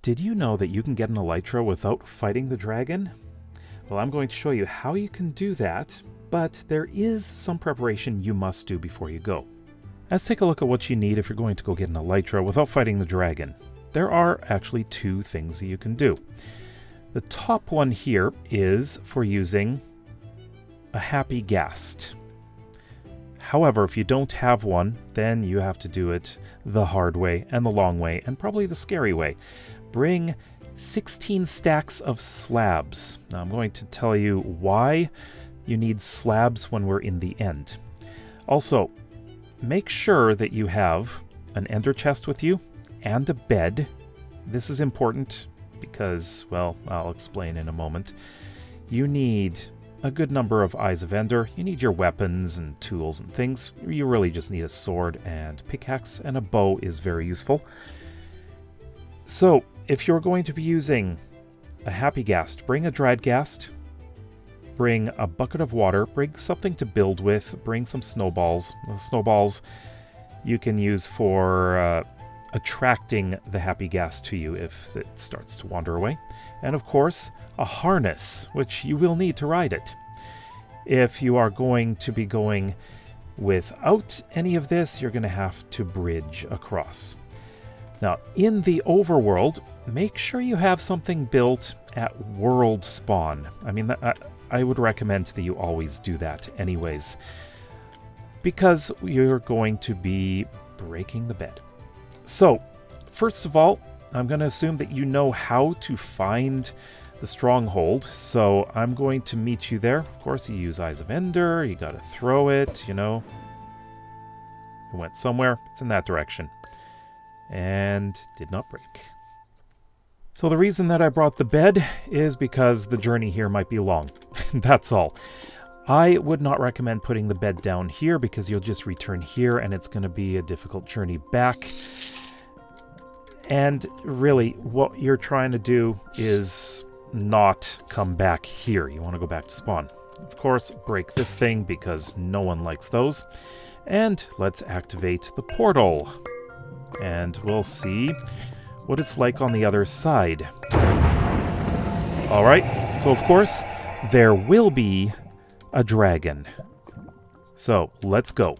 Did you know that you can get an Elytra without fighting the dragon? Well, I'm going to show you how you can do that, but there is some preparation you must do before you go. Let's take a look at what you need if you're going to go get an Elytra without fighting the dragon. There are actually two things that you can do. The top one here is for using a happy ghast. However, if you don't have one, then you have to do it the hard way and the long way and probably the scary way. Bring 16 stacks of slabs. Now, I'm going to tell you why you need slabs when we're in the end. Also, make sure that you have an ender chest with you and a bed. This is important because, well, I'll explain in a moment. You need a good number of eyes of ender. You need your weapons and tools and things. You really just need a sword and pickaxe, and a bow is very useful. So, if you're going to be using a happy ghast, bring a dried ghast, bring a bucket of water, bring something to build with, bring some snowballs. The snowballs you can use for attracting the happy ghast to you if it starts to wander away. And of course, a harness, which you will need to ride it. If you are going to be going without any of this, you're going to have to bridge across. Now, in the overworld, make sure you have something built at world spawn. I mean, I would recommend that you always do that anyways, because you're going to be breaking the bed. So, first of all, I'm going to assume that you know how to find the stronghold, so I'm going to meet you there. Of course, you use Eyes of Ender, you gotta throw it, you know. It went somewhere, it's in that direction. And did not break. So the reason that I brought the bed is because the journey here might be long. That's all. I would not recommend putting the bed down here because you'll just return here and it's going to be a difficult journey back. And really, what you're trying to do is not come back here. You want to go back to spawn. Of course, break this thing because no one likes those. And let's activate the portal. And we'll see what it's like on the other side. Alright, so of course, there will be a dragon. So, let's go.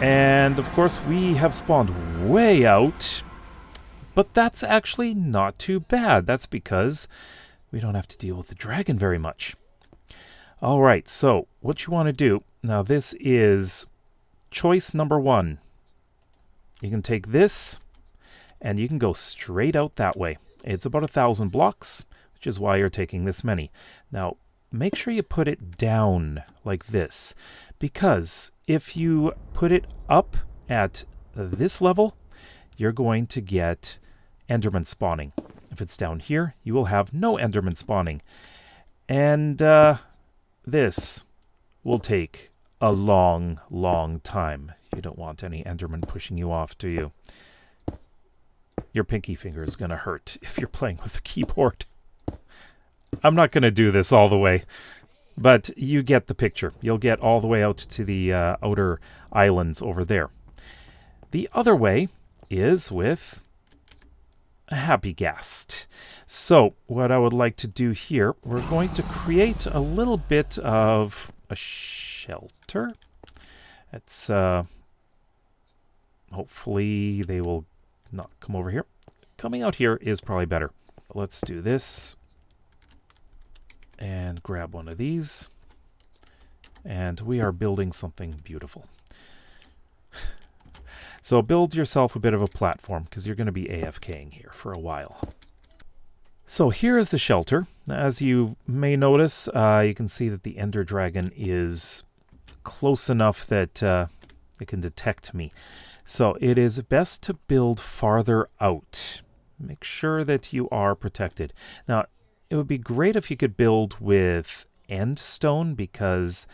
And of course, we have spawned way out, but that's actually not too bad. That's because we don't have to deal with the dragon very much. Alright, so what you want to do, now this is choice number 1. You can take this, and you can go straight out that way. It's about 1,000 blocks, which is why you're taking this many. Now, make sure you put it down like this, because if you put it up at this level, you're going to get Enderman spawning. If it's down here, you will have no Enderman spawning. And this will take a long, long time. You don't want any Enderman pushing you off, do you? Your pinky finger is going to hurt if you're playing with a keyboard. I'm not going to do this all the way, but you get the picture. You'll get all the way out to the outer islands over there. The other way is with a happy ghast. So what I would like to do here, we're going to create a little bit of a shelter. It's hopefully they will not come over here. Coming out here is probably better. Let's do this and grab one of these, and we are building something beautiful. So build yourself a bit of a platform because you're going to be AFKing here for a while. So here is the shelter. As you may notice, you can see that the Ender Dragon is close enough that it can detect me. So it is best to build farther out. Make sure that you are protected. Now, it would be great if you could build with end stone because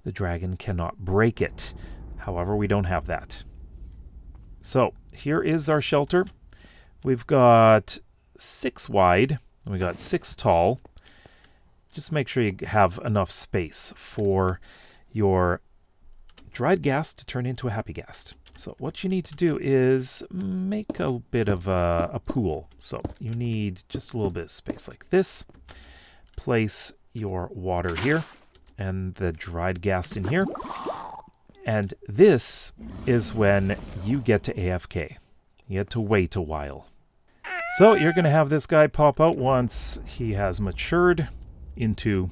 the dragon cannot break it. However, we don't have that. So here is our shelter. We've got 6 wide, and we got 6 tall. Just make sure you have enough space for your dried ghast to turn into a happy ghast. So what you need to do is make a bit of a pool. So you need just a little bit of space like this. Place your water here and the dried ghast in here. And this is when you get to AFK. You have to wait a while. So you're going to have this guy pop out once he has matured into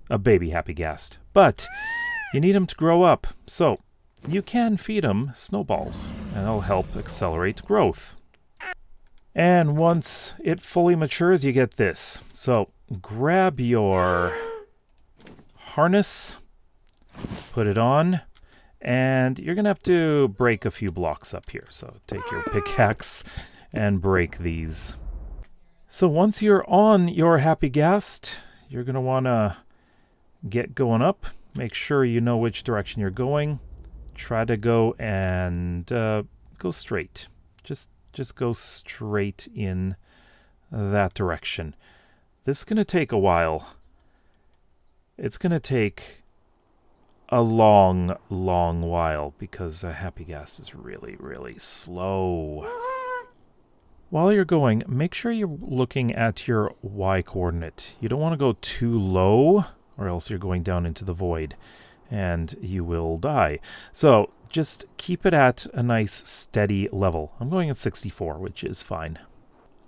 a baby happy ghast. But you need him to grow up. So you can feed him snowballs, and that'll help accelerate growth. And once it fully matures, you get this. So grab your harness, put it on, and you're going to have to break a few blocks up here. So take your pickaxe and break these. So once you're on your happy ghast, you're going to want to get going up. Make sure you know which direction you're going. Try to go and go straight. Just go straight in that direction. This is going to take a while. It's going to take a long, long while because a happy ghast is really, really slow. While you're going, make sure you're looking at your Y coordinate. You don't want to go too low or else you're going down into the void and you will die. So just keep it at a nice steady level. I'm going at 64, which is fine.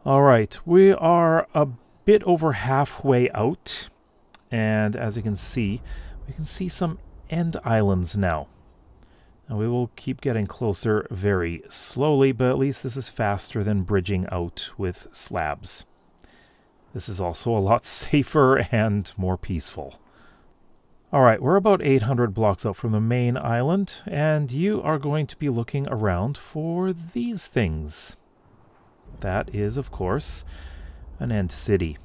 All right, we are a bit over halfway out. And as you can see, we can see some end islands now. And we will keep getting closer very slowly, but at least this is faster than bridging out with slabs. This is also a lot safer and more peaceful. Alright, we're about 800 blocks out from the main island, and you are going to be looking around for these things. That is, of course, an end city.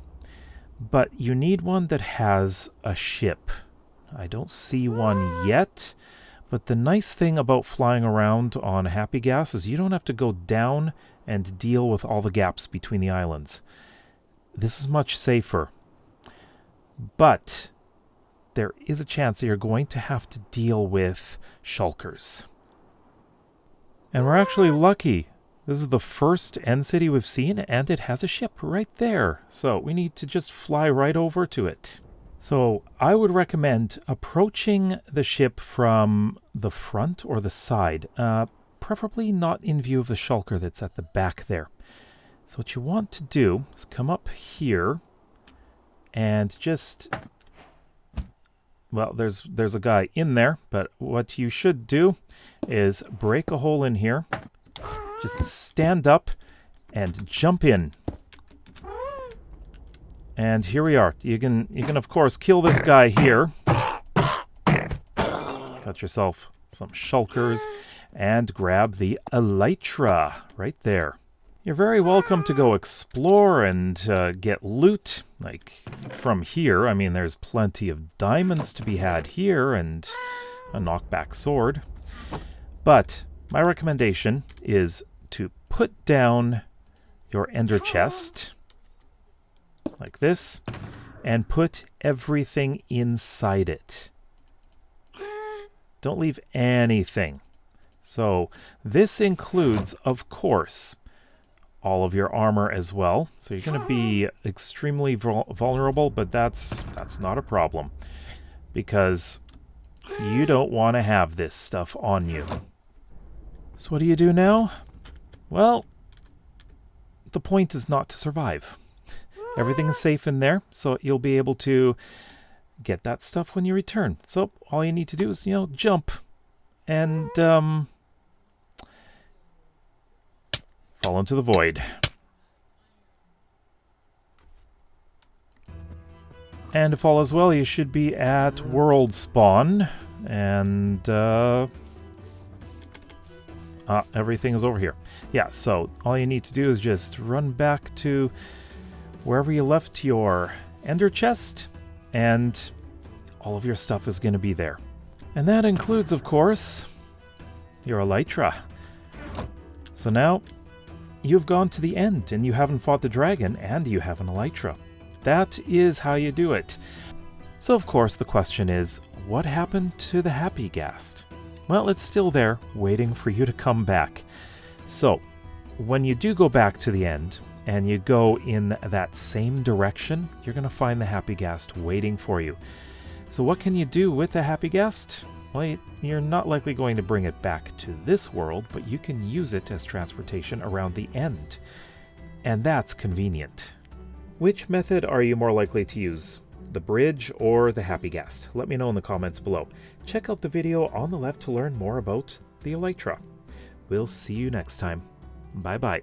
But you need one that has a ship. I don't see one yet, but the nice thing about flying around on Happy Ghast is you don't have to go down and deal with all the gaps between the islands. This is much safer. But there is a chance that you're going to have to deal with shulkers. And we're actually lucky. This is the first end city we've seen, and it has a ship right there. So we need to just fly right over to it. So I would recommend approaching the ship from the front or the side, preferably not in view of the shulker that's at the back there. So what you want to do is come up here and just... Well, there's a guy in there, but what you should do is break a hole in here, just stand up and jump in. And here we are. You can of course kill this guy here. Got yourself some shulkers and grab the Elytra right there. You're very welcome to go explore and get loot, like from here. I mean, there's plenty of diamonds to be had here and a knockback sword. But my recommendation is to put down your ender chest, like this, and put everything inside it. Don't leave anything. So this includes, of course, all of your armor as well. So you're going to be extremely vulnerable, but that's not a problem because you don't want to have this stuff on you. So what do you do now? Well, the point is not to survive. Everything is safe in there, so you'll be able to get that stuff when you return. So all you need to do is, jump and fall into the void. And if all is well, you should be at world spawn, and everything is over here. Yeah, so all you need to do is just run back to wherever you left your ender chest, and all of your stuff is going to be there. And that includes, of course, your Elytra. So now you've gone to the end, and you haven't fought the dragon, and you have an Elytra. That is how you do it. So, of course, the question is, what happened to the Happy Ghast? well, it's still there, waiting for you to come back. So, when you do go back to the end, and you go in that same direction, you're going to find the happy ghast waiting for you. So what can you do with the happy ghast? Well, you're not likely going to bring it back to this world, but you can use it as transportation around the end. And that's convenient. Which method are you more likely to use? The bridge or the happy ghast? Let me know in the comments below. Check out the video on the left to learn more about the Elytra. We'll see you next time. Bye bye.